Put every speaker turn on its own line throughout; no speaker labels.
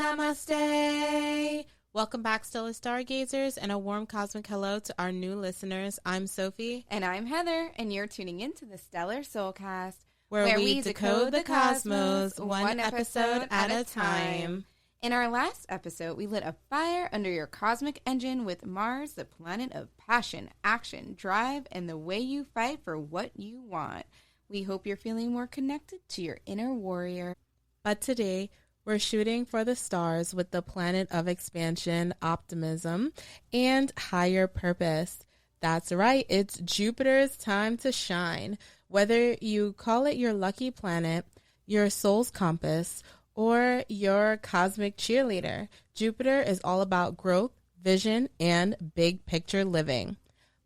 Namaste. Welcome back, Stellar Stargazers, and a warm cosmic hello to our new listeners. I'm Sophie.
And I'm Heather, and you're tuning in to the Stellar Soulcast,
where we decode the cosmos one episode at a time.
In our last episode, we lit a fire under your cosmic engine with Mars, the planet of passion, action, drive, and the way you fight for what you want. We hope you're feeling more connected to your inner warrior.
But today, we're shooting for the stars with the planet of expansion, optimism, and higher purpose. That's right, it's Jupiter's time to shine. Whether you call it your lucky planet, your soul's compass, or your cosmic cheerleader, Jupiter is all about growth, vision, and big picture living.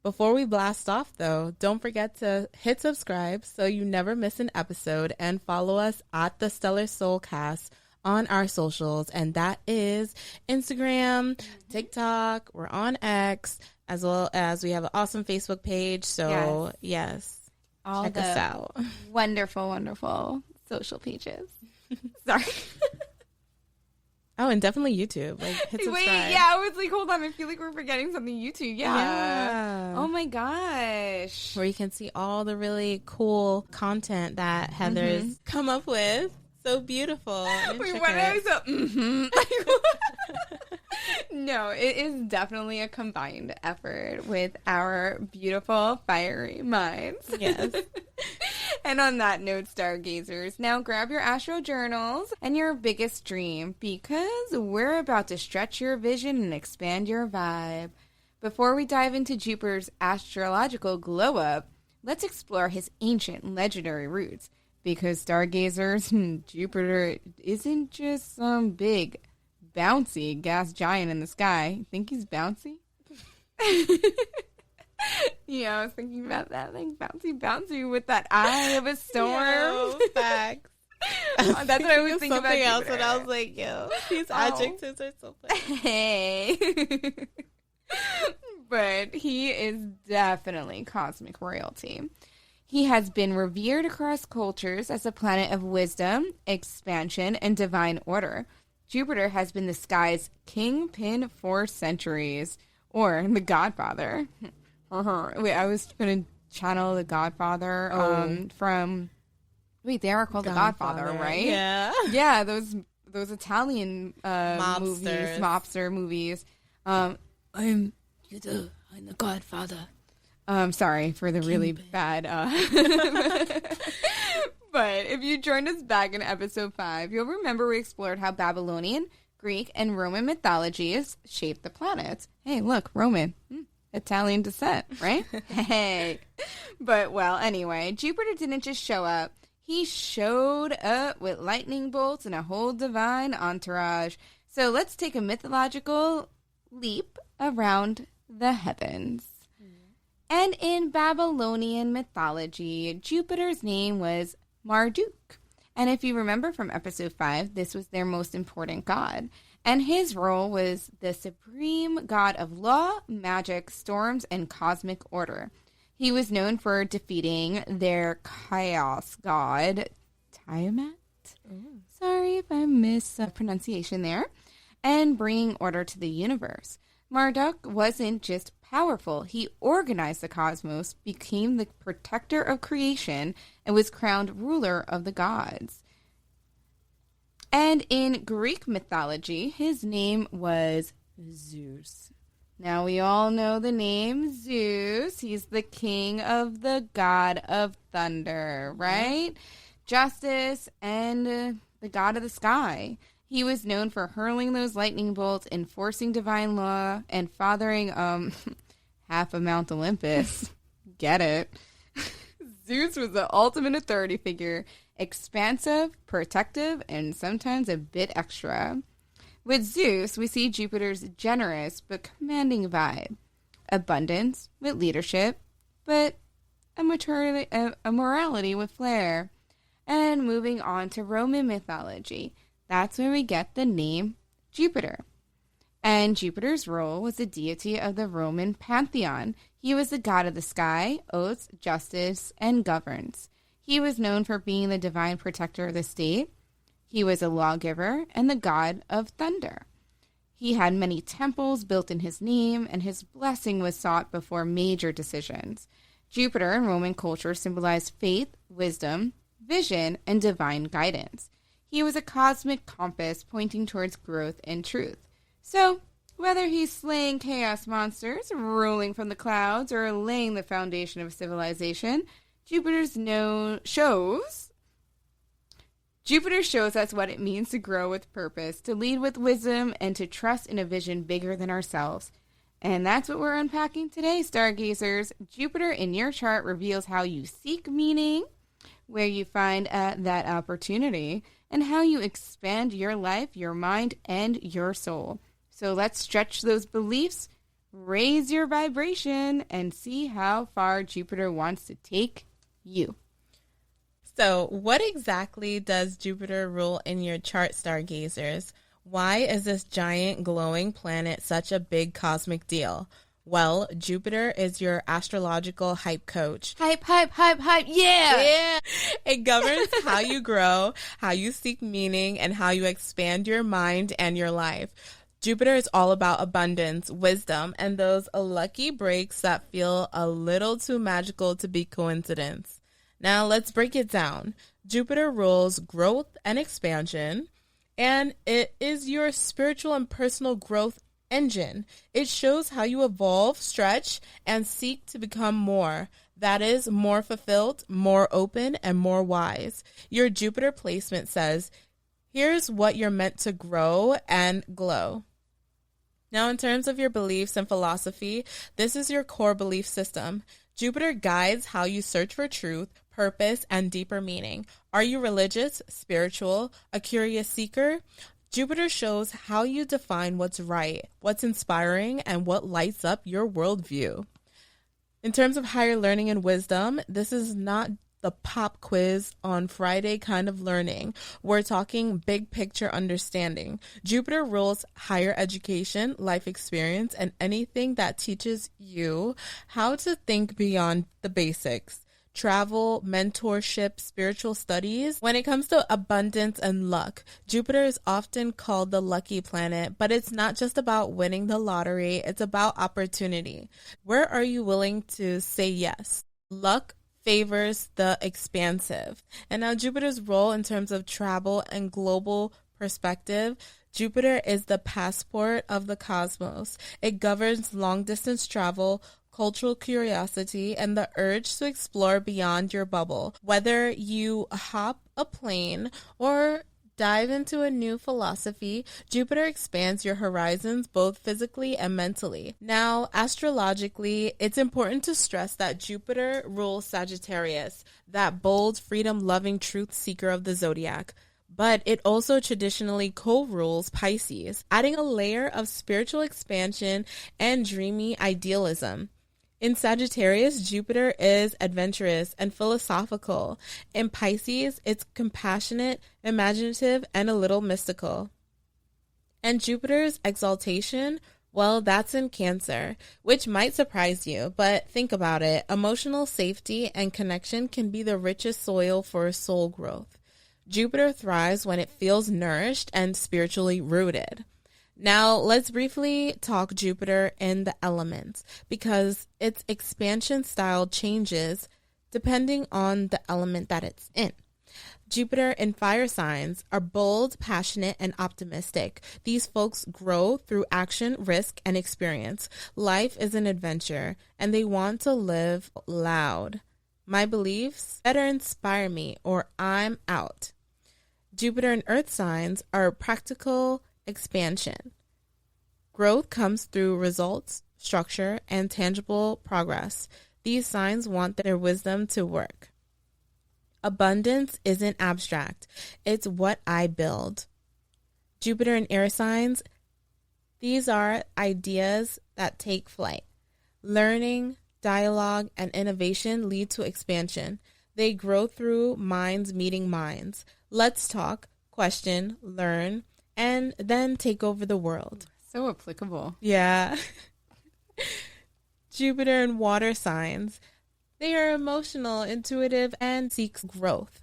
Before we blast off, though, don't forget to hit subscribe so you never miss an episode, and follow us at the Stellar Soulcast on our socials, and that is Instagram, TikTok, we're on X, as well as we have an awesome Facebook page, so yes
all
check us out.
Wonderful social pages. Sorry.
Oh, and definitely YouTube. Like, hit subscribe.
Wait, yeah, I was like, hold on, I feel like we're forgetting something. YouTube, yeah. Oh my gosh.
Where you can see all the really cool content that Heather's come up with. So beautiful.
Wait, what I was No, it is definitely a combined effort with our beautiful, fiery minds.
Yes.
And on that note, Stargazers, now grab your astro journals and your biggest dream, because we're about to stretch your vision and expand your vibe. Before we dive into Jupiter's astrological glow-up, let's explore his ancient legendary roots. Because Stargazers, Jupiter isn't just some big, bouncy gas giant in the sky. You think he's bouncy? Yeah, I was thinking about that. Like, bouncy with that eye of a storm.
Yo, facts.
That's what I was thinking about
something else,
Jupiter.
and I was like, yo, these adjectives are so funny.
Hey. But he is definitely cosmic royalty. He has been revered across cultures as a planet of wisdom, expansion, and divine order. Jupiter has been the sky's kingpin for centuries, or the Godfather. Wait, I was going to channel the Godfather from... Wait, they are called the Godfather, right?
Yeah.
Yeah, those Italian mobster movies. I'm the Godfather. Sorry for the really bad. But if you joined us back in episode 5, you'll remember we explored how Babylonian, Greek, and Roman mythologies shaped the planets. Hey, look, Roman. Italian descent, right? Hey. But, well, anyway, Jupiter didn't just show up. He showed up with lightning bolts and a whole divine entourage. So let's take a mythological leap around the heavens. And in Babylonian mythology, Jupiter's name was Marduk. And if you remember from episode 5, this was their most important god. And his role was the supreme god of law, magic, storms, and cosmic order. He was known for defeating their chaos god, Tiamat. Sorry if I mispronunciation there. And bringing order to the universe. Marduk wasn't just powerful. He organized the cosmos, became the protector of creation, and was crowned ruler of the gods. And in Greek mythology, his name was Zeus. Now, we all know the name Zeus. He's the king of the god of thunder, right? Justice and the god of the sky. He was known for hurling those lightning bolts, enforcing divine law, and fathering half of Mount Olympus. Get it? Zeus was the ultimate authority figure, expansive, protective, and sometimes a bit extra. With Zeus, we see Jupiter's generous but commanding vibe. Abundance with leadership, but a morality with flair. And moving on to Roman mythology, that's where we get the name Jupiter. And Jupiter's role was the deity of the Roman pantheon. He was the god of the sky, oaths, justice, and governance. He was known for being the divine protector of the state, He was a lawgiver and the god of thunder. He had many temples built in his name, and his blessing was sought before major decisions. Jupiter in Roman culture symbolized faith, wisdom, vision, and divine guidance. He was a cosmic compass pointing towards growth and truth. So, whether he's slaying chaos monsters, ruling from the clouds, or laying the foundation of civilization, Jupiter shows us what it means to grow with purpose, to lead with wisdom, and to trust in a vision bigger than ourselves. And that's what we're unpacking today, Stargazers. Jupiter in your chart reveals how you seek meaning, where you find that opportunity, and how you expand your life, your mind, and your soul. So let's stretch those beliefs, raise your vibration, and see how far Jupiter wants to take you.
So, what exactly does Jupiter rule in your chart, Stargazers? Why is this giant glowing planet such a big cosmic deal? Well, Jupiter is your astrological hype coach.
Hype, hype, hype, hype, yeah!
It governs how you grow, how you seek meaning, and how you expand your mind and your life. Jupiter is all about abundance, wisdom, and those lucky breaks that feel a little too magical to be coincidence. Now, let's break it down. Jupiter rules growth and expansion, and it is your spiritual and personal growth engine. It shows how you evolve, stretch, and seek to become more. That is, more fulfilled, more open, and more wise. Your Jupiter placement says, here's what you're meant to grow and glow. Now, in terms of your beliefs and philosophy, this is your core belief system. Jupiter guides how you search for truth, purpose, and deeper meaning. Are you religious, spiritual, a curious seeker? Jupiter shows how you define what's right, what's inspiring, and what lights up your worldview. In terms of higher learning and wisdom, this is not the pop quiz on Friday kind of learning. We're talking big picture understanding. Jupiter rules higher education, life experience, and anything that teaches you how to think beyond the basics. Travel, mentorship, spiritual studies. When it comes to abundance and luck, Jupiter is often called the lucky planet, but it's not just about winning the lottery, it's about opportunity. Where are you willing to say yes? Luck favors the expansive. And now Jupiter's role in terms of travel and global perspective. Jupiter is the passport of the cosmos. It governs long-distance travel, cultural curiosity, and the urge to explore beyond your bubble. Whether you hop a plane or dive into a new philosophy, Jupiter expands your horizons both physically and mentally. Now, astrologically, it's important to stress that Jupiter rules Sagittarius, that bold, freedom-loving truth seeker of the zodiac. But it also traditionally co-rules Pisces, adding a layer of spiritual expansion and dreamy idealism. In Sagittarius, Jupiter is adventurous and philosophical. In Pisces, it's compassionate, imaginative, and a little mystical. And Jupiter's exaltation, well, that's in Cancer, which might surprise you, but think about it. Emotional safety and connection can be the richest soil for soul growth. Jupiter thrives when it feels nourished and spiritually rooted. Now, let's briefly talk Jupiter in the elements, because its expansion style changes depending on the element that it's in. Jupiter in fire signs are bold, passionate, and optimistic. These folks grow through action, risk, and experience. Life is an adventure, and they want to live loud. My beliefs better inspire me, or I'm out. Jupiter in earth signs are practical expansion. Growth comes through results, structure, and tangible progress. These signs want their wisdom to work. Abundance isn't abstract. It's what I build. Jupiter in air signs, these are ideas that take flight. Learning, dialogue, and innovation lead to expansion. They grow through minds meeting minds. Let's talk, question, learn, and then take over the world.
So applicable.
Yeah. Jupiter in water signs. They are emotional, intuitive, and seek growth.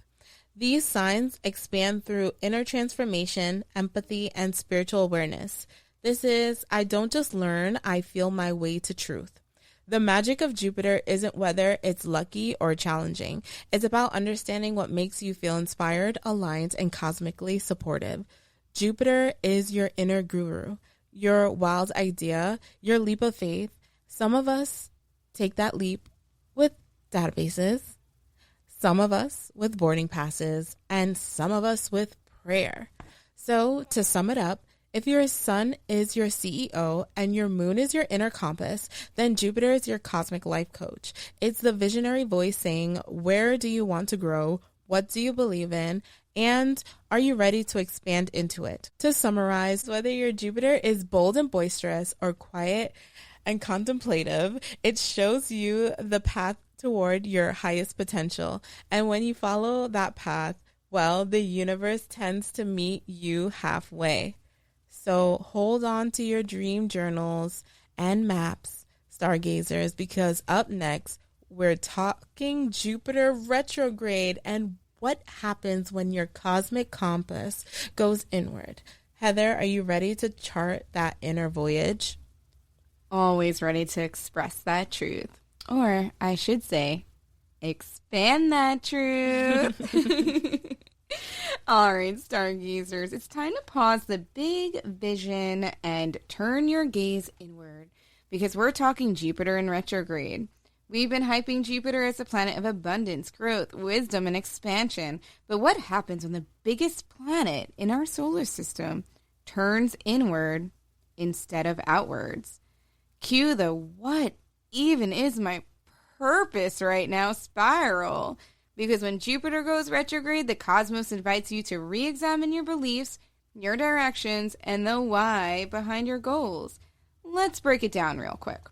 These signs expand through inner transformation, empathy, and spiritual awareness. This is, I don't just learn, I feel my way to truth. The magic of Jupiter isn't whether it's lucky or challenging. It's about understanding what makes you feel inspired, aligned, and cosmically supportive. Jupiter is your inner guru, your wild idea, your leap of faith. Some of us take that leap with databases, some of us with boarding passes, and some of us with prayer. So, to sum it up, if your sun is your CEO and your moon is your inner compass, then Jupiter is your cosmic life coach. It's the visionary voice saying, where do you want to grow? What do you believe in? And are you ready to expand into it? To summarize, whether your Jupiter is bold and boisterous or quiet and contemplative, it shows you the path toward your highest potential. And when you follow that path, well, the universe tends to meet you halfway. So hold on to your dream journals and maps, Stargazers, because up next, we're talking Jupiter retrograde and what happens when your cosmic compass goes inward. Heather, are you ready to chart that inner voyage?
Always ready to express that truth. Or I should say, expand that truth. All right, Stargazers, it's time to pause the big vision and turn your gaze inward because we're talking Jupiter in retrograde. We've been hyping Jupiter as a planet of abundance, growth, wisdom, and expansion. But what happens when the biggest planet in our solar system turns inward instead of outwards? Cue the what even is my purpose right now spiral. Because when Jupiter goes retrograde, the cosmos invites you to re-examine your beliefs, your directions, and the why behind your goals. Let's break it down real quick.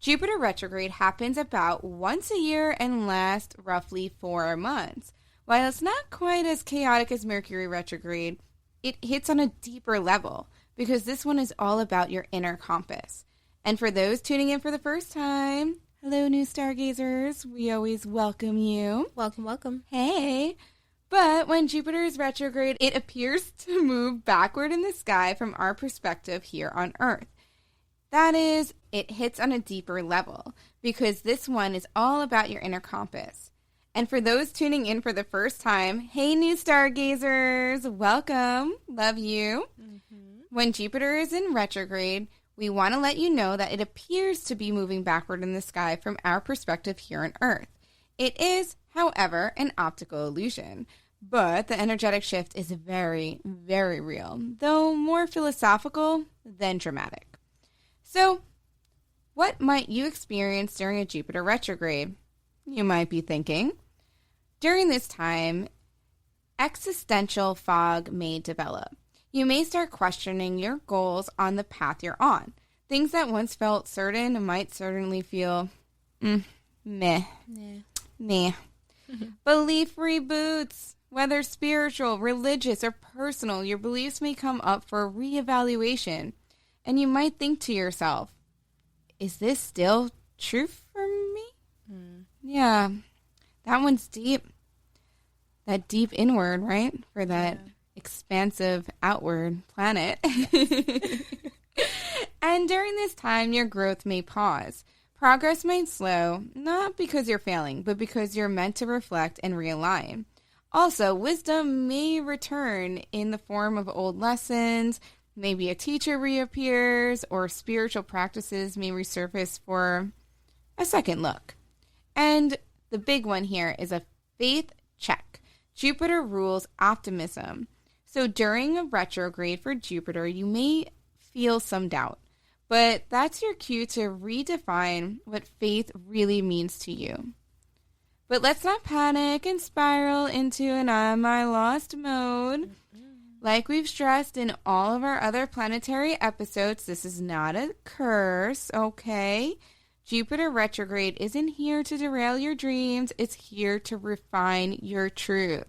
Jupiter retrograde happens about once a year and lasts roughly 4 months. While it's not quite as chaotic as Mercury retrograde, it hits on a deeper level because this one is all about your inner compass. And for those tuning in for the first time, hello, new Stargazers. We always welcome you.
Welcome, welcome.
Hey. But when Jupiter is retrograde, it appears to move backward in the sky from our perspective here on Earth. That is, it hits on a deeper level because this one is all about your inner compass. And for those tuning in for the first time, hey, new Stargazers, welcome. Love you. Mm-hmm. When Jupiter is in retrograde, we want to let you know that it appears to be moving backward in the sky from our perspective here on Earth. It is, however, an optical illusion, but the energetic shift is very, very real, though more philosophical than dramatic. So, what might you experience during a Jupiter retrograde? You might be thinking. During this time, existential fog may develop. You may start questioning your goals on the path you're on. Things that once felt certain might certainly feel meh. Belief reboots. Whether spiritual, religious, or personal, your beliefs may come up for reevaluation. And you might think to yourself, is this still true for me? Yeah, that one's deep. That deep inward, right? For that expansive outward planet. And during this time, your growth may pause. Progress may slow, not because you're failing, but because you're meant to reflect and realign. Also, wisdom may return in the form of old lessons. Maybe a teacher reappears, or spiritual practices may resurface for a second look. And the big one here is a faith check. Jupiter rules optimism. So during a retrograde for Jupiter, you may feel some doubt, but that's your cue to redefine what faith really means to you. But let's not panic and spiral into an am I lost mode. Like we've stressed in all of our other planetary episodes, this is not a curse, okay? Jupiter retrograde isn't here to derail your dreams. It's here to refine your truth.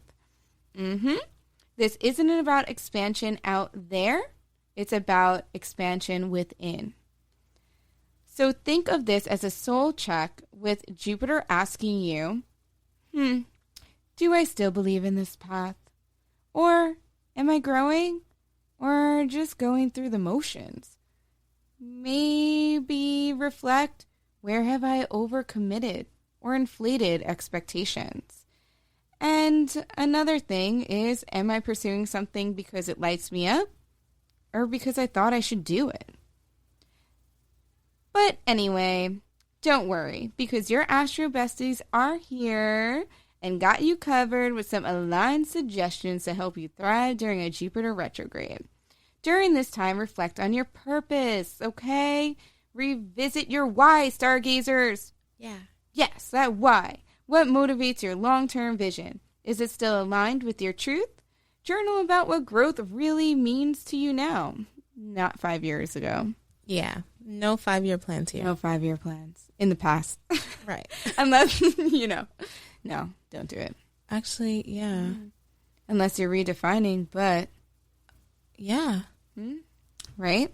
This isn't about expansion out there. It's about expansion within. So think of this as a soul check with Jupiter asking you, Do I still believe in this path? Or am I growing? Or just going through the motions? Maybe reflect, where have I overcommitted or inflated expectations? And another thing is, am I pursuing something because it lights me up or because I thought I should do it? But anyway, don't worry, because your astro besties are here and got you covered with some aligned suggestions to help you thrive during a Jupiter retrograde. During this time, reflect on your purpose, okay? Revisit your why, Stargazers.
Yeah.
Yes, that why. What motivates your long-term vision? Is it still aligned with your truth? Journal about what growth really means to you now, not 5 years ago.
Yeah. No 5-year plans here.
No 5-year plans in the past.
Right.
Unless, no, don't do it.
Actually, yeah.
Unless you're redefining, but...
Yeah.
Right?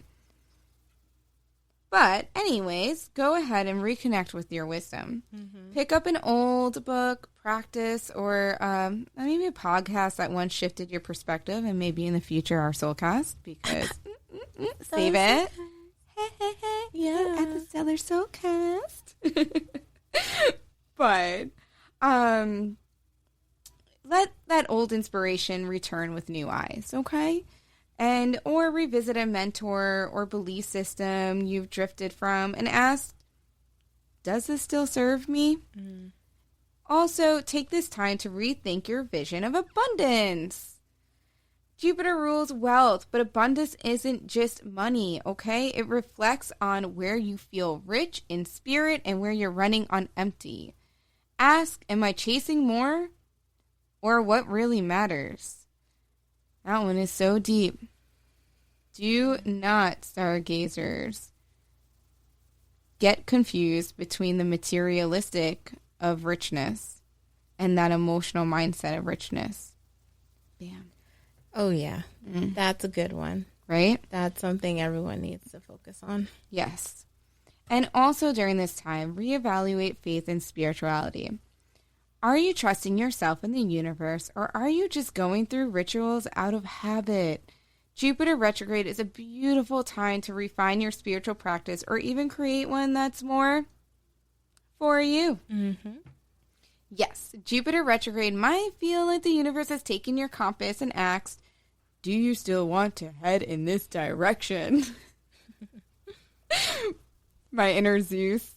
But anyways, go ahead and reconnect with your wisdom. Pick up an old book, practice, or maybe a podcast that once shifted your perspective, and maybe in the future our Soulcast, because save it.
Yeah.
At the Stellar Soulcast. But let that old inspiration return with new eyes, okay? And or revisit a mentor or belief system you've drifted from and ask, does this still serve me? Also, take this time to rethink your vision of abundance. Jupiter rules wealth, but abundance isn't just money, okay? It reflects on where you feel rich in spirit and where you're running on empty. Ask, am I chasing more? Or what really matters? That one is so deep. Do not, Stargazers, get confused between the materialistic of richness and that emotional mindset of richness. Bam.
Oh, yeah. That's a good one.
Right?
That's something everyone needs to focus on.
Yes. And also during this time, reevaluate faith and spirituality. Are you trusting yourself and the universe, or are you just going through rituals out of habit? Jupiter retrograde is a beautiful time to refine your spiritual practice or even create one that's more for you. Yes, Jupiter retrograde might feel like the universe has taken your compass and asked, do you still want to head in this direction? My inner Zeus,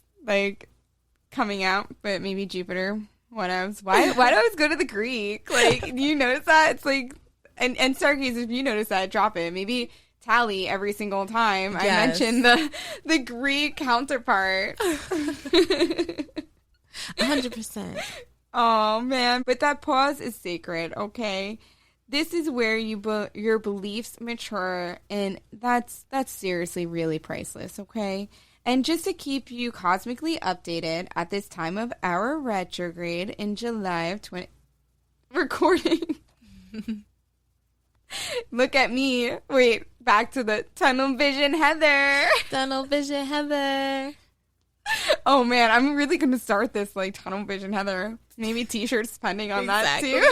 coming out, but maybe Jupiter. Why do I always go to the Greek? Do you notice that? It's and Stargazers, if you notice that, drop it. Maybe tally every single time I mention the Greek counterpart.
100%.
Oh, man. But that pause is sacred, okay? This is where your beliefs mature, and that's seriously really priceless, okay? And just to keep you cosmically updated at this time of our retrograde in July of recording. Look at me. Wait, back to the tunnel vision, Heather.
Tunnel vision, Heather.
Oh, man, I'm really going to start this, tunnel vision, Heather. Maybe t-shirts depending on that, too.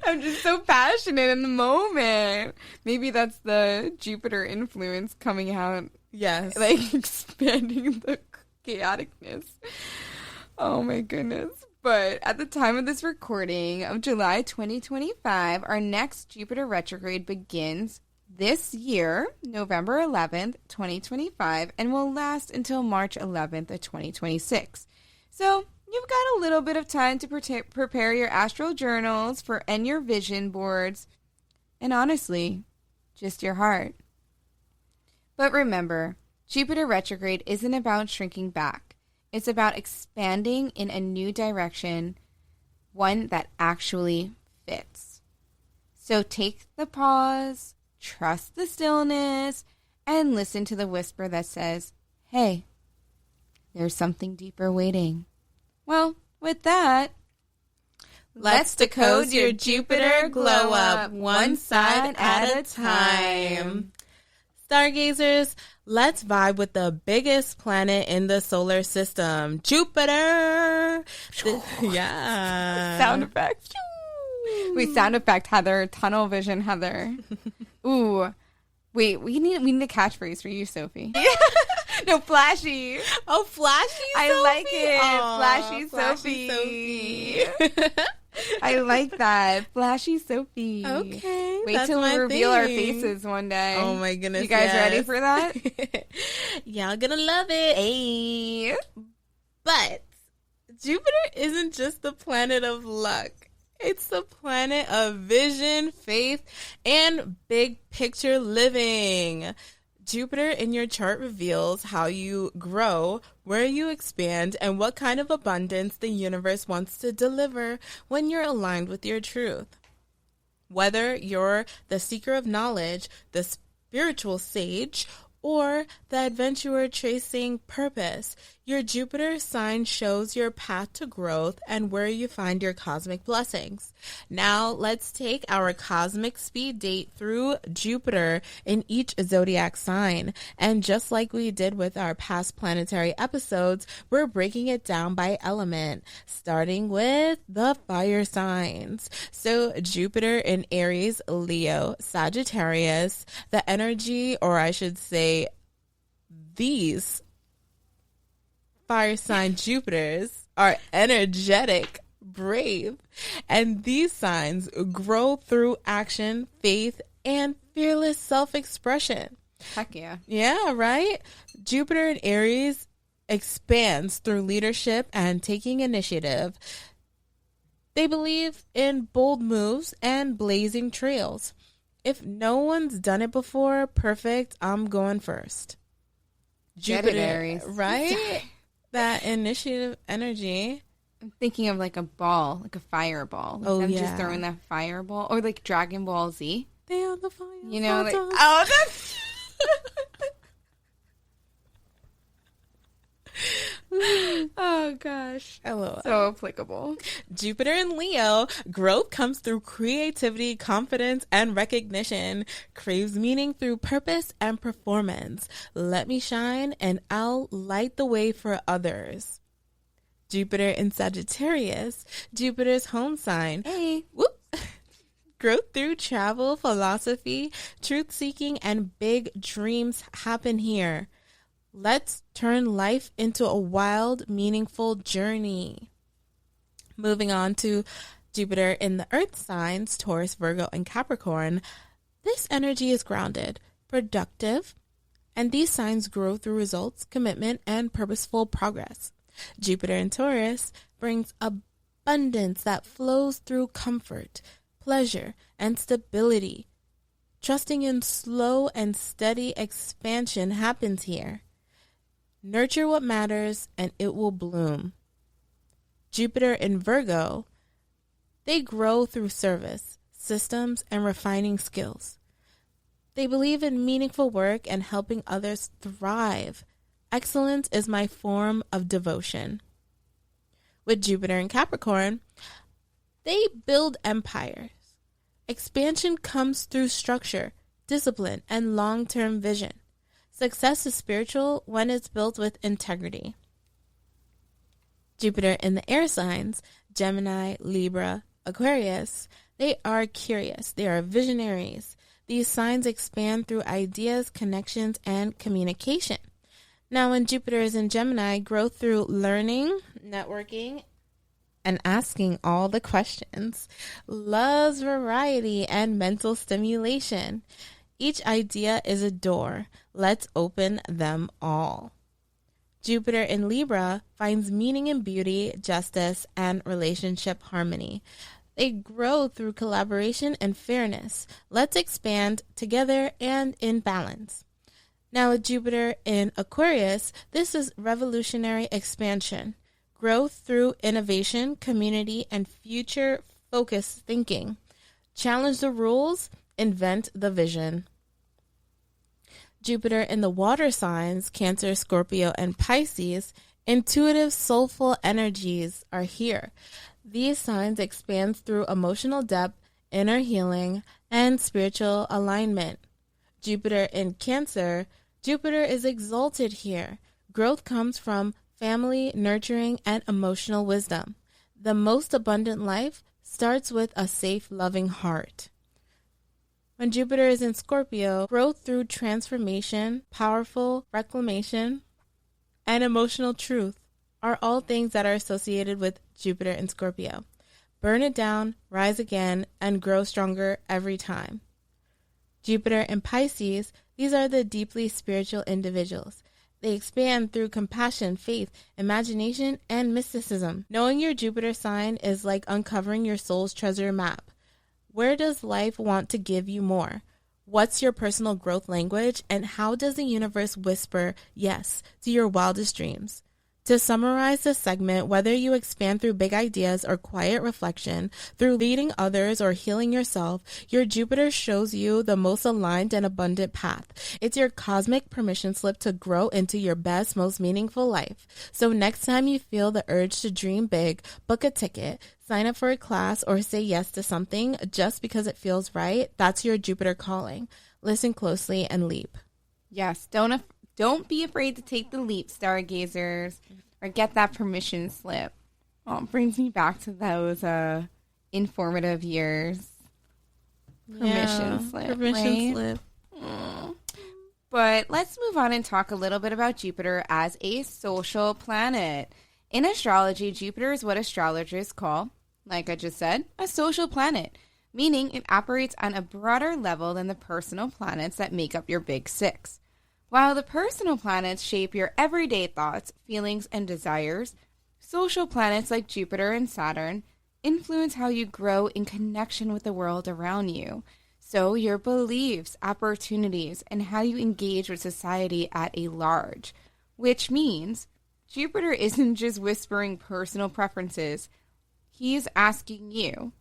I'm just so passionate in the moment. Maybe that's the Jupiter influence coming out.
Yes.
Expanding the chaoticness. Oh, my goodness. But at the time of this recording of July 2025, our next Jupiter retrograde begins this year, November 11th, 2025, and will last until March 11th of 2026. So you've got a little bit of time to prepare your astral journals and your vision boards, and honestly, just your heart. But remember, Jupiter retrograde isn't about shrinking back. It's about expanding in a new direction, one that actually fits. So take the pause, trust the stillness, and listen to the whisper that says, hey, there's something deeper waiting. Well, with that,
let's decode your Jupiter glow up one side at a time. Stargazers, let's vibe with the biggest planet in the solar system, Jupiter. Yeah.
Sound effect. Wait, sound effect, Heather. Tunnel vision, Heather. Ooh. Wait, we need a catchphrase for you, Sophie. No, flashy.
Oh, flashy Sophie?
I like it.
Aww,
Flashy Sophie. I like that. Flashy Sophie.
Okay.
Wait till we reveal our faces one day.
Oh my goodness.
You guys ready for that?
Y'all gonna love it.
Hey.
But Jupiter isn't just the planet of luck. It's the planet of vision, faith, and big picture living. Jupiter in your chart reveals how you grow, where you expand, and what kind of abundance the universe wants to deliver when you're aligned with your truth. Whether you're the seeker of knowledge, the spiritual sage, or the adventurer chasing purpose, your Jupiter sign shows your path to growth and where you find your cosmic blessings. Now, let's take our cosmic speed date through Jupiter in each zodiac sign. And just like we did with our past planetary episodes, we're breaking it down by element, starting with the fire signs. So, Jupiter in Aries, Leo, Sagittarius, the energy, or I should say, these fire sign Jupiters are energetic, brave, and these signs grow through action, faith, and fearless self-expression.
Heck yeah.
Yeah, right? Jupiter in Aries expands through leadership and taking initiative. They believe in bold moves and blazing trails. If no one's done it before, perfect, I'm going first. Jupiter,
Aries.
Right? That initiative energy.
I'm thinking of like a ball, like a fireball. Like I'm just throwing that fireball. Or like Dragon Ball Z.
They are the fire.
You know, like,
oh, that's...
oh gosh.
LOL.
So applicable.
Jupiter in Leo, growth comes through creativity, confidence, and recognition. Craves meaning through purpose and performance. Let me shine and I'll light the way for others. Jupiter in Sagittarius, Jupiter's home sign.
Hey.
Whoop. Growth through travel, philosophy, truth-seeking, and big dreams happen here. Let's turn life into a wild, meaningful journey. Moving on to Jupiter in the earth signs, Taurus, Virgo, and Capricorn. This energy is grounded, productive, and these signs grow through results, commitment, and purposeful progress. Jupiter in Taurus brings abundance that flows through comfort, pleasure, and stability. Trusting in slow and steady expansion happens here. Nurture what matters and it will bloom. Jupiter in Virgo, they grow through service, systems, and refining skills. They believe in meaningful work and helping others thrive. Excellence is my form of devotion. With Jupiter in Capricorn, they build empires. Expansion comes through structure, discipline, and long-term vision. Success is spiritual when it's built with integrity. Jupiter in the air signs, Gemini, Libra, Aquarius, they are curious. They are visionaries. These signs expand through ideas, connections, and communication. Now, when Jupiter is in Gemini, grow through learning, networking, and asking all the questions. Loves variety and mental stimulation. Each idea is a door. Let's open them all. Jupiter in Libra finds meaning in beauty, justice, and relationship harmony. They grow through collaboration and fairness. Let's expand together and in balance. Now with Jupiter in Aquarius, this is revolutionary expansion. Growth through innovation, community, and future-focused thinking. Challenge the rules, invent the vision. Jupiter in the water signs, Cancer, Scorpio, and Pisces, intuitive, soulful energies are here. These signs expand through emotional depth, inner healing, and spiritual alignment. Jupiter in Cancer, Jupiter is exalted here. Growth comes from family, nurturing, and emotional wisdom. The most abundant life starts with a safe, loving heart. When Jupiter is in Scorpio, growth through transformation, powerful reclamation, and emotional truth are all things that are associated with Jupiter in Scorpio. Burn it down, rise again, and grow stronger every time. Jupiter in Pisces, these are the deeply spiritual individuals. They expand through compassion, faith, imagination, and mysticism. Knowing your Jupiter sign is like uncovering your soul's treasure map. Where does life want to give you more? What's your personal growth language? And how does the universe whisper yes to your wildest dreams? To summarize this segment, whether you expand through big ideas or quiet reflection, through leading others or healing yourself, your Jupiter shows you the most aligned and abundant path. It's your cosmic permission slip to grow into your best, most meaningful life. So next time you feel the urge to dream big, book a ticket, sign up for a class, or say yes to something just because it feels right, that's your Jupiter calling. Listen closely and leap.
Yes, don't be afraid to take the leap, Stargazers, or get that permission slip. Oh, it brings me back to those informative years. Permission slip, right? But let's move on and talk a little bit about Jupiter as a social planet. In astrology, Jupiter is what astrologers call, like I just said, a social planet, meaning it operates on a broader level than the personal planets that make up your big six. While the personal planets shape your everyday thoughts, feelings, and desires, social planets like Jupiter and Saturn influence how you grow in connection with the world around you. So your beliefs, opportunities, and how you engage with society at a large, which means Jupiter isn't just whispering personal preferences. He's asking you,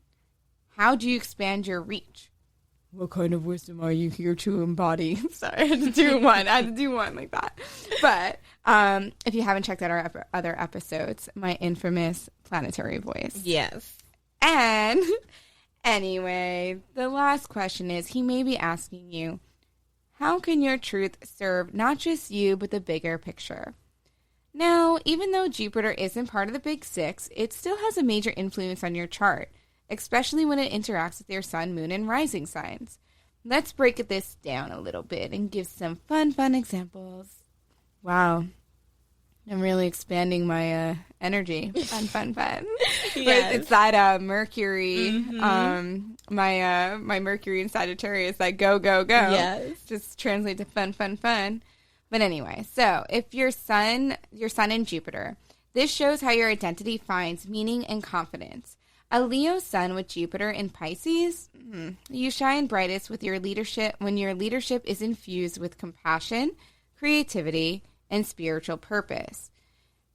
how do you expand your reach? What kind of wisdom are you here to embody? Sorry, I had to do one like that. But if you haven't checked out our other episodes, my infamous planetary voice.
Yes.
And anyway, the last question is, he may be asking you, how can your truth serve not just you, but the bigger picture? Now, even though Jupiter isn't part of the big six, it still has a major influence on your chart, especially when it interacts with your sun, moon, and rising signs. Let's break this down a little bit and give some fun examples. Wow. I'm really expanding my energy. Fun.
Yes.
It's that Mercury, my Mercury in Sagittarius, that go.
Yes.
Just translate to fun. But anyway, so if your sun in Jupiter, this shows how your identity finds meaning and confidence. A Leo sun with Jupiter in Pisces, you shine brightest with your leadership when your leadership is infused with compassion, creativity, and spiritual purpose.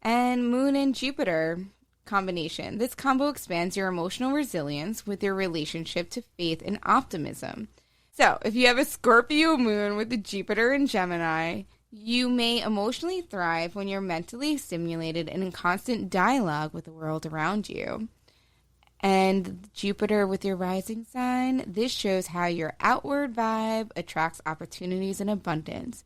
And Moon and Jupiter combination. This combo expands your emotional resilience with your relationship to faith and optimism. So, if you have a Scorpio moon with the Jupiter in Gemini, you may emotionally thrive when you're mentally stimulated and in constant dialogue with the world around you. And Jupiter with your rising sign, this shows how your outward vibe attracts opportunities and abundance.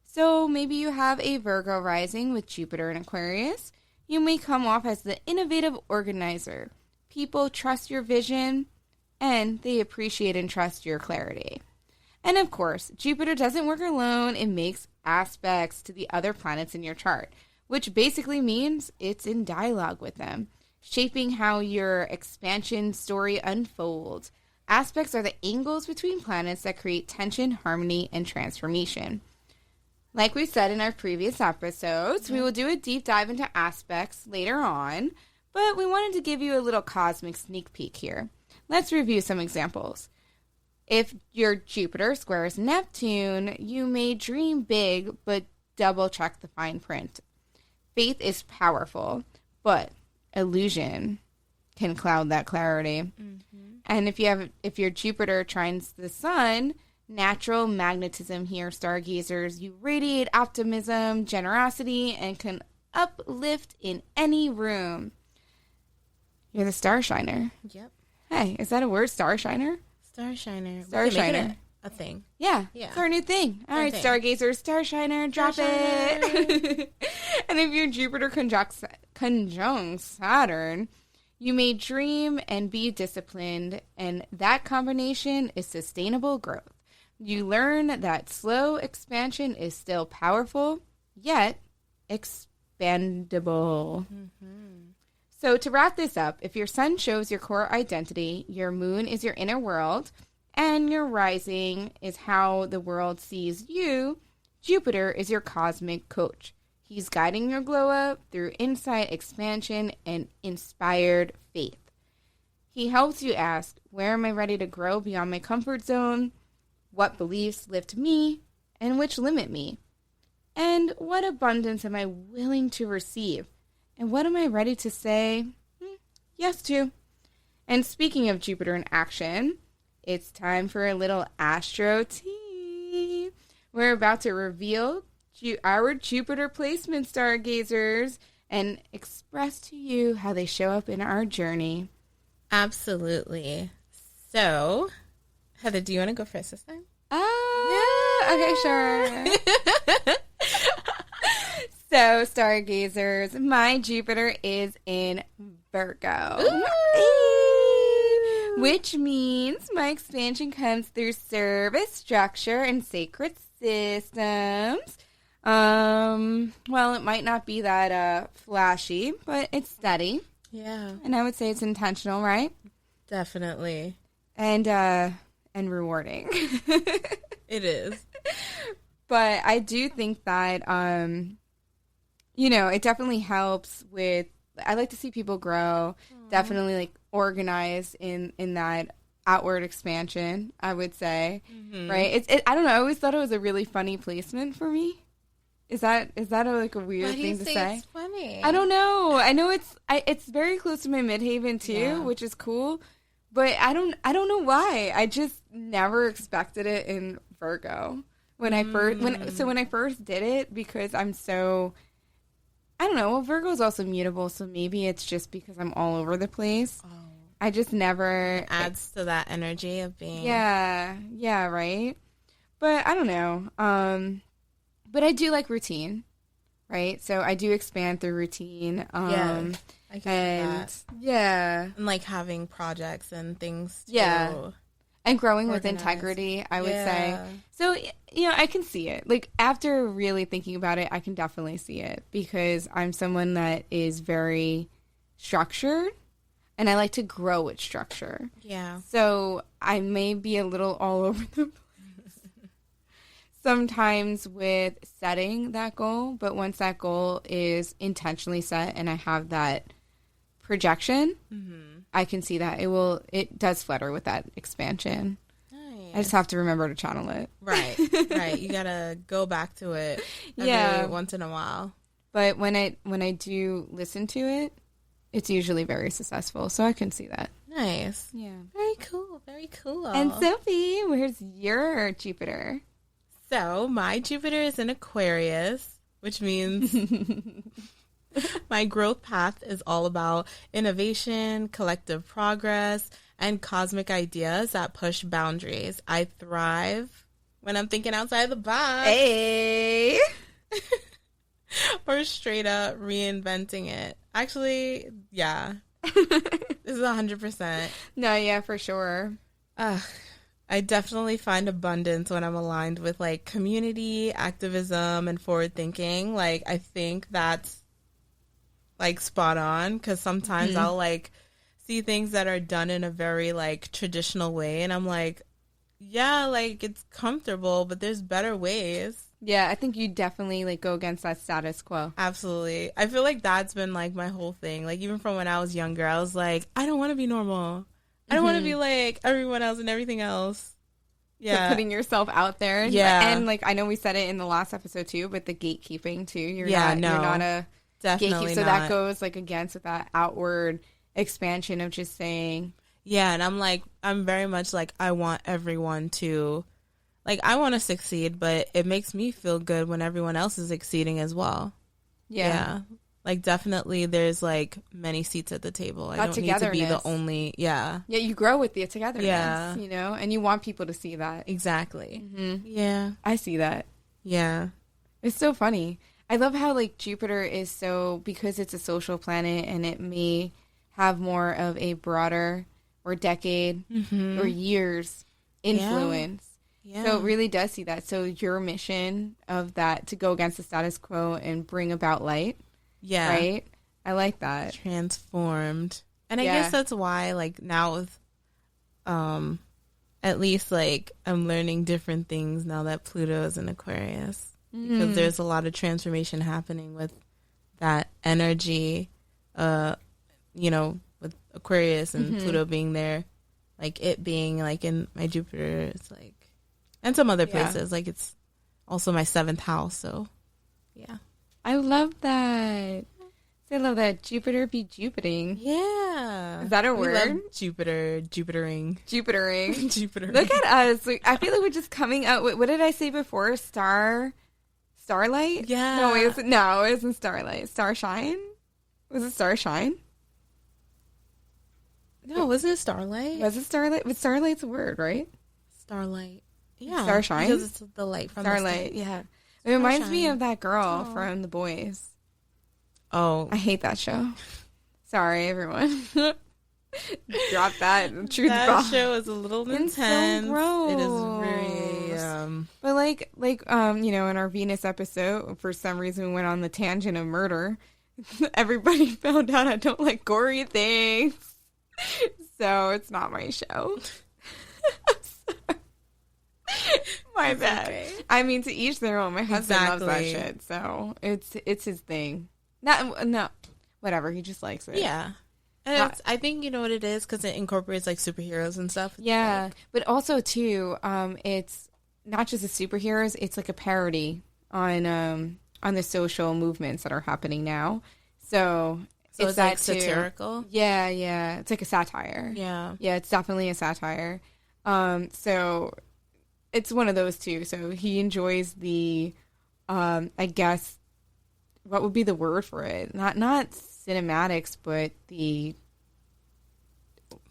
So maybe you have a Virgo rising with Jupiter in Aquarius. You may come off as the innovative organizer. People trust your vision and they appreciate and trust your clarity. And of course, Jupiter doesn't work alone. It makes aspects to the other planets in your chart, which basically means it's in dialogue with them, shaping how your expansion story unfolds. Aspects are the angles between planets that create tension, harmony, and transformation. Like we said in our previous episodes, we will do a deep dive into aspects later on, but we wanted to give you a little cosmic sneak peek here. Let's review some examples. If your Jupiter squares Neptune, you may dream big, but double check the fine print. Faith is powerful, but illusion can cloud that clarity. And if your Jupiter trines the sun, natural magnetism here, Stargazers, you radiate optimism, generosity, and can uplift in any room. You're the star shiner.
Yep.
Hey, is that a word? Star shiner?
Star shiner.
Star shiner.
a thing.
Yeah. It's our new thing. All right, Stargazer, Starshiner, drop it. And if your Jupiter conjuncts Saturn, you may dream and be disciplined, and that combination is sustainable growth. You learn that slow expansion is still powerful, yet expandable. So to wrap this up, if your sun shows your core identity, your moon is your inner world, and your rising is how the world sees you, Jupiter is your cosmic coach. He's guiding your glow up through insight, expansion, and inspired faith. He helps you ask, where am I ready to grow beyond my comfort zone? What beliefs lift me and which limit me? And what abundance am I willing to receive? And what am I ready to say yes to? And speaking of Jupiter in action, it's time for a little astro tea. We're about to reveal our Jupiter placement, Stargazers, and express to you how they show up in our journey.
Absolutely. So, Heather, do you want to go first this time?
Yeah. Okay, sure. So, Stargazers, my Jupiter is in Virgo. Which means my expansion comes through service, structure, and sacred systems. Well, it might not be that flashy, but it's steady.
Yeah.
And I would say it's intentional, right?
Definitely.
And rewarding.
It is.
But I do think that it definitely helps with, I like to see people grow, definitely like organize in that outward expansion, I would say. Right? I don't know, I always thought it was a really funny placement for me. Is that a weird thing to say?
It's funny?
I don't know. I know it's very close to my midhaven too, which is cool. But I don't know why. I just never expected it in Virgo when I first did it, because I'm so, I don't know. Well, Virgo's also mutable, so maybe it's just because I'm all over the place. Oh. I just never,
it adds to that energy of being.
Yeah, right. But I don't know. But I do like routine, right? So I do expand through routine.
I can see that.
Yeah.
And like having projects and things to
and growing
organize.
With integrity, I would say. So, I can see it. Like, after really thinking about it, I can definitely see it, because I'm someone that is very structured, and I like to grow with structure.
Yeah.
So I may be a little all over the place sometimes with setting that goal, but once that goal is intentionally set and I have that projection, I can see that it does flutter with that expansion. Nice. I just have to remember to channel it.
Right. You gotta go back to it every once in a while.
But when I do listen to it, it's usually very successful. So I can see that.
Nice.
Yeah.
Very cool. Very cool.
And Sophie, where's your Jupiter?
So my Jupiter is in Aquarius, which means my growth path is all about innovation, collective progress, and cosmic ideas that push boundaries. I thrive when I'm thinking outside the box.
Hey!
Or straight up reinventing it. Actually, yeah. This is 100%.
No, yeah, for sure.
I definitely find abundance when I'm aligned with like community, activism, and forward thinking. Like, I think that's like spot on, because sometimes I'll like see things that are done in a very like traditional way, and I'm like, yeah, like it's comfortable, but there's better ways.
Yeah, I think you definitely like go against that status quo.
Absolutely. I feel like that's been like my whole thing. Like, even from when I was younger, I was like, I don't want to be normal. I don't want to be like everyone else and everything else. Yeah.
So putting yourself out there.
Yeah.
And like, I know we said it in the last episode too, but the gatekeeping too. You're not a
definitely
gatekeeper. So
not.
that goes like against with that outward expansion of just saying.
Yeah. And I'm like, I'm very much like, I want everyone to, like, I want to succeed, but it makes me feel good when everyone else is succeeding as well.
Yeah.
Like, definitely there's, like, many seats at the table. I
That
don't need to be the
togetherness.
only, yeah.
Yeah, you grow with the togetherness,
Yeah.
you know, and you want people to see that.
Exactly.
Mm-hmm.
Yeah.
I see that.
Yeah.
It's so funny. I love how, like, Jupiter is so, because it's a social planet and it may have more of a broader or decade or years influence.
Yeah.
So it really does see that. So your mission of that to go against the status quo and bring about light.
Yeah.
Right? I like that.
Transformed. And I
Yeah.
guess that's why, like, now with, at least, like, I'm learning different things now that Pluto is in Aquarius. Because there's a lot of transformation happening with that energy, you know, with Aquarius and Pluto being there, like it being like in my Jupiter, it's like, and some other places, like it's also my 7th house. So, yeah.
I love that. I love that. Jupiter be Jupitering.
Yeah.
Is that a
We
word?
love Jupitering.
Jupitering.
Jupiter.
Look at us. I feel like we're just coming out with, what did I say before? Starlight?
Yeah.
No, it wasn't Starlight. Starshine? Was it Starshine?
No, wasn't it Starlight?
Was it Starlight? But Starlight's a word, right?
Starlight. Yeah.
Starshine?
Because it's the light from
Starlight,
the sky.
yeah. It reminds me
Starshine.
of that girl
Aw.
from The Boys.
Oh.
I hate that show. Sorry, everyone. Drop that truth
That
bomb.
show is a little
It's so
intense.
gross.
It is very
But like you know, in our Venus episode, for some reason we went on the tangent of murder. Everybody found out I don't like gory things. So it's not my show. My bad.
okay.
I mean, to each their own. My husband loves that
Exactly.
shit, so it's his thing. No, whatever. He just likes it.
yeah. And I think you know what it is because it incorporates like superheroes and stuff. It's
Yeah,
like-
but also too, it's not just the superheroes; it's like a parody on the social movements that are happening now. So
it's like
that too.
satirical.
Yeah, it's like a satire.
Yeah.
Yeah, it's definitely a satire. So it's one of those two. So he enjoys the, I guess, what would be the word for it? Not cinematics, but the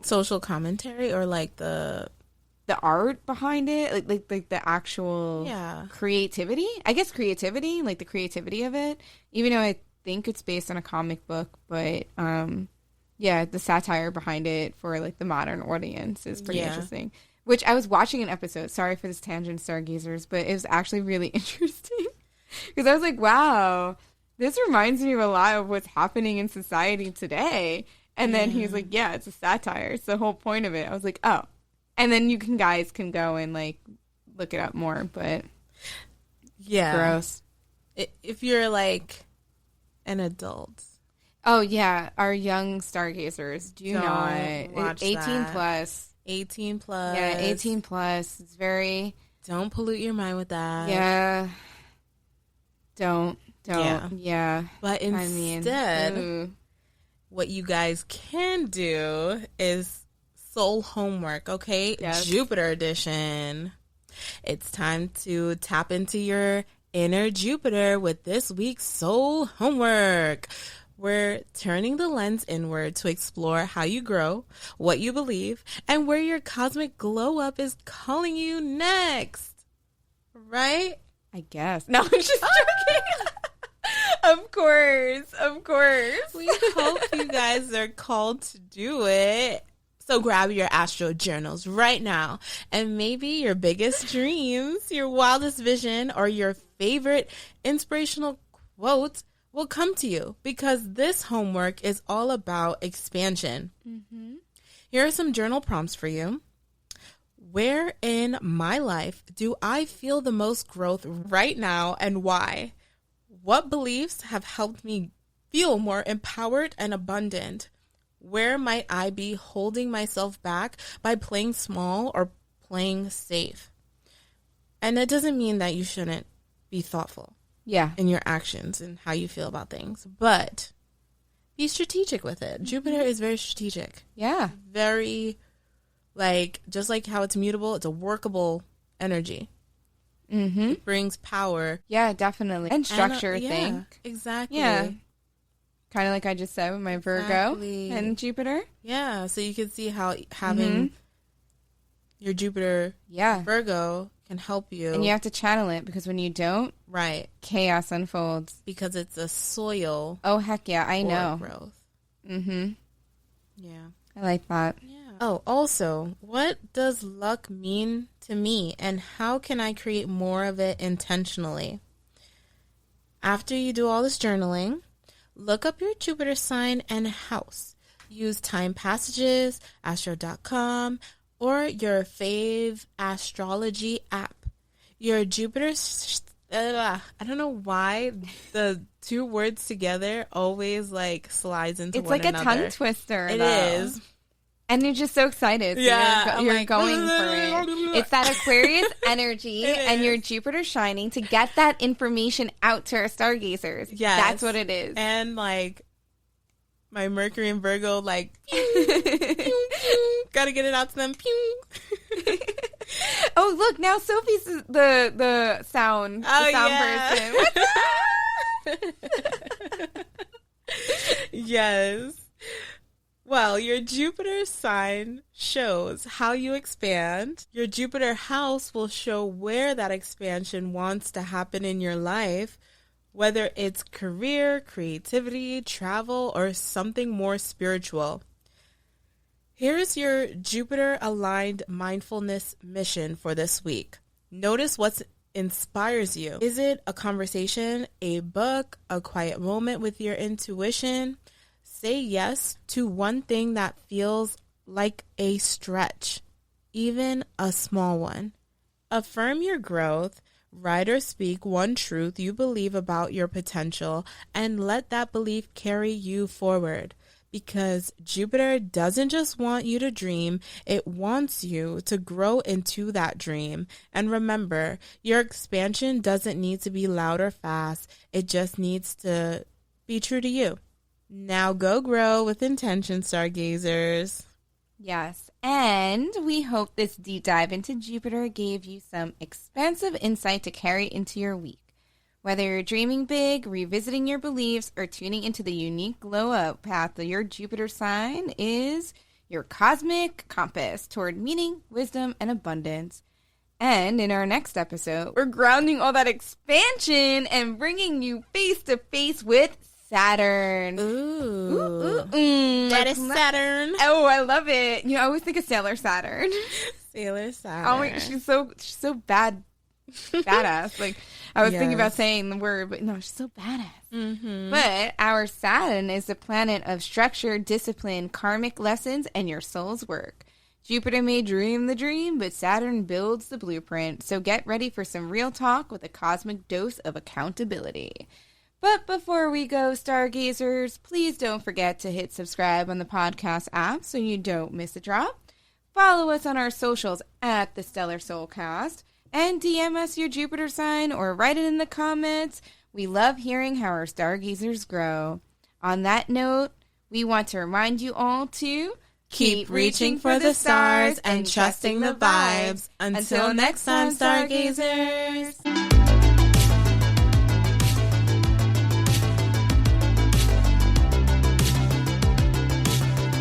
Social commentary or like the
art behind it, like the actual creativity. I guess creativity, like the creativity of it. Even though I think it's based on a comic book, but yeah, the satire behind it for like the modern audience is pretty interesting. Which I was watching an episode. Sorry for this tangent, Stargazers, but it was actually really interesting because I was like, wow, this reminds me of a lot of what's happening in society today. And then he was like, yeah, it's a satire. It's the whole point of it. I was like, oh. And then you guys can go and like look it up more, but
yeah,
gross.
If you're like an adult.
Oh yeah, our young Stargazers do
Don't
not
watch
18
that.
plus.
18 plus.
Yeah, 18 plus. It's very
Don't pollute your mind with that.
yeah. Don't. Yeah.
But instead,
ooh.
what you guys can do is soul homework, okay?
Yes.
Jupiter edition. It's time to tap into your inner Jupiter with this week's soul homework. We're turning the lens inward to explore how you grow, what you believe, and where your cosmic glow up is calling you next. Right?
I guess. No, I'm just joking. Of course.
We hope you guys are called to do it. So grab your astro journals right now, and maybe your biggest dreams, your wildest vision, or your favorite inspirational quote will come to you, because this homework is all about expansion. Here are some journal prompts for you. Where in my life do I feel the most growth right now, and why? What beliefs have helped me feel more empowered and abundant? Where might I be holding myself back by playing small or playing safe? And it doesn't mean that you shouldn't be thoughtful in your actions and how you feel about things, but be strategic with it. Jupiter is very strategic.
Yeah.
Very, like, just like how it's mutable, it's a workable energy. It brings power.
Yeah, definitely. And structure, I
yeah,
think.
Exactly.
Yeah. Kind of like I just said with my Virgo and Jupiter.
Yeah, so you can see how having your Jupiter Virgo can help you.
And you have to channel it because when you don't, chaos unfolds.
Because it's a soil.
Oh, heck yeah, I know.
Growth.
Mm-hmm.
Yeah.
I like that.
Yeah. Oh, also, what does luck mean to me and how can I create more of it intentionally? After you do all this journaling, look up your Jupiter sign and house. Use time passages, astro.com, or your fave astrology app. Your Jupiter, I don't know why the two words together always like slides into one another.
It's like a tongue twister.
It is.
And you're just so excited. So
yeah.
You're like, going for it. It's that Aquarius energy and your Jupiter shining to get that information out to our stargazers.
Yes.
That's what it is.
And like my Mercury and Virgo, like, pew, pew, pew, gotta get it out to them. Pew.
Oh, look, now Sophie's the sound person.
Yes. Well, your Jupiter sign shows how you expand. Your Jupiter house will show where that expansion wants to happen in your life, whether it's career, creativity, travel, or something more spiritual. Here's your Jupiter-aligned mindfulness mission for this week. Notice what inspires you. Is it a conversation, a book, a quiet moment with your intuition? Say yes to one thing that feels like a stretch, even a small one. Affirm your growth. Write or speak one truth you believe about your potential and let that belief carry you forward. Because Jupiter doesn't just want you to dream, it wants you to grow into that dream. And remember, your expansion doesn't need to be loud or fast. It just needs to be true to you. Now go grow with intention, stargazers.
Yes, and we hope this deep dive into Jupiter gave you some expansive insight to carry into your week. Whether you're dreaming big, revisiting your beliefs, or tuning into the unique glow-up path that your Jupiter sign is your cosmic compass toward meaning, wisdom, and abundance. And in our next episode, we're grounding all that expansion and bringing you face-to-face with Saturn.
Ooh. That is Saturn.
Oh, I love it. You know, I always think of Sailor Saturn.
Sailor Saturn.
Oh my, she's so badass. Like, I was thinking about saying the word, but no, she's so badass.
Mm-hmm.
But our Saturn is the planet of structure, discipline, karmic lessons, and your soul's work. Jupiter may dream the dream, but Saturn builds the blueprint. So get ready for some real talk with a cosmic dose of accountability. But before we go, stargazers, please don't forget to hit subscribe on the podcast app so you don't miss a drop. Follow us on our socials at the Stellar Soulcast and DM us your Jupiter sign or write it in the comments. We love hearing how our stargazers grow. On that note, we want to remind you all to
keep reaching for the stars and trusting the vibes. Until next time, stargazers.